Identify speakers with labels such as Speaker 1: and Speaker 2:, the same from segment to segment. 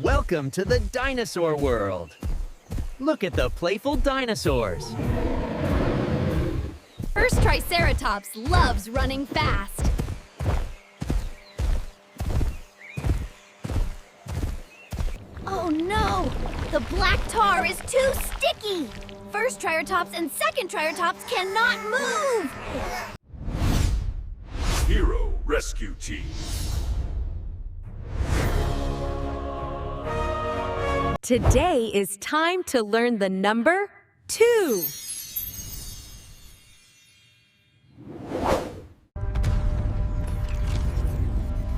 Speaker 1: Welcome to the dinosaur world. Look at the playful dinosaurs.
Speaker 2: First Triceratops loves running fast. Oh no! The black tar is too sticky! First Triceratops and second Triceratops cannot move!
Speaker 3: Hero Rescue Team.
Speaker 4: Today is time to learn the number 2.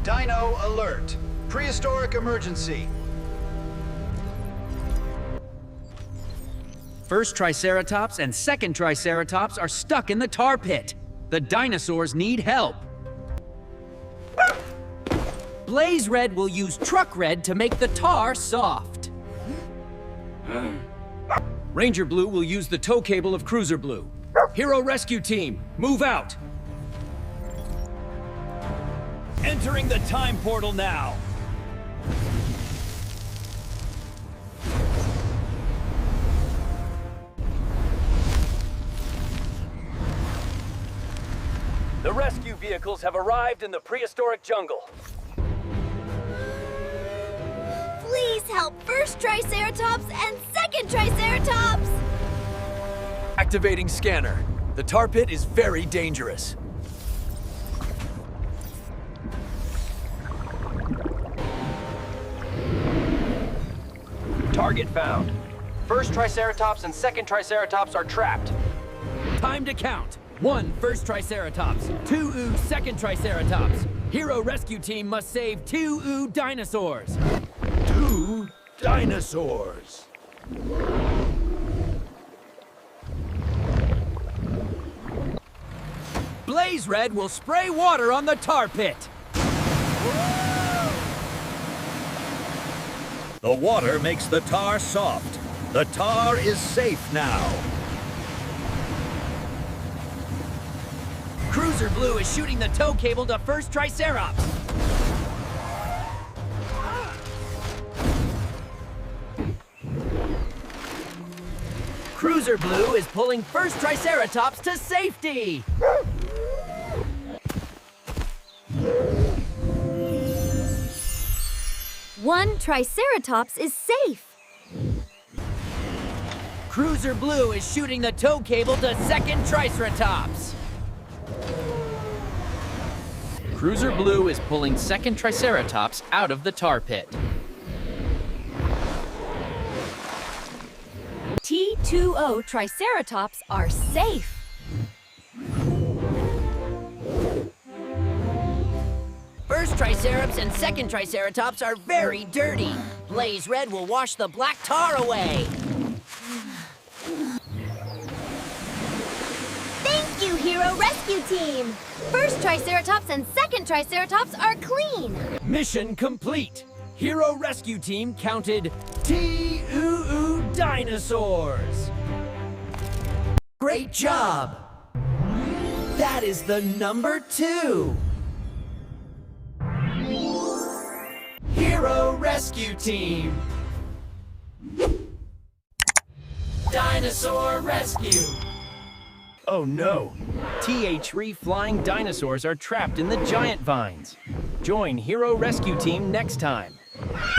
Speaker 5: Dino alert! Prehistoric emergency!
Speaker 1: First Triceratops and second Triceratops are stuck in the tar pit. The dinosaurs need help. Blaze Red will use Truck Red to make the tar soft. RangerBlue will use the tow cable of Cruiser Blue. Hero Rescue Team, move out!
Speaker 6: Entering the time portal now. The rescue vehicles have arrived in the prehistoric jungle.
Speaker 2: Please help first Triceratops and second Triceratops!
Speaker 6: Activating scanner. The tar pit is very dangerous. Target found. First Triceratops and second Triceratops are trapped.
Speaker 1: Time to count. 1 first Triceratops, 2 second Triceratops. Hero Rescue Team must save 2 dinosaurs.
Speaker 3: 2 dinosaurs.
Speaker 1: Blaze Red will spray water on the tar pit.
Speaker 3: The water makes the tar soft. The tar is safe now.
Speaker 1: Cruiser Blue is shooting the tow cable to first Triceratops. Cruiser Blue is pulling first Triceratops to safety.
Speaker 2: One Triceratops is safe.
Speaker 1: Cruiser Blue is shooting the tow cable to second Triceratops. Cruiser Blue is pulling second Triceratops out of the tar pit.
Speaker 2: T20 Triceratops are safe.
Speaker 1: First Triceratops and second Triceratops are very dirty. Blaze Red will wash the black tar away.
Speaker 2: Thank you, Hero Rescue Team! First Triceratops and second Triceratops are clean.
Speaker 1: Mission complete. Hero Rescue Team counted T-oo-oo dinosaurs. Great job. That is the number 2. Hero Rescue Team. Dinosaur Rescue. Oh no! TH3 flying dinosaurs are trapped in the giant vines. Join Hero Rescue Team next time.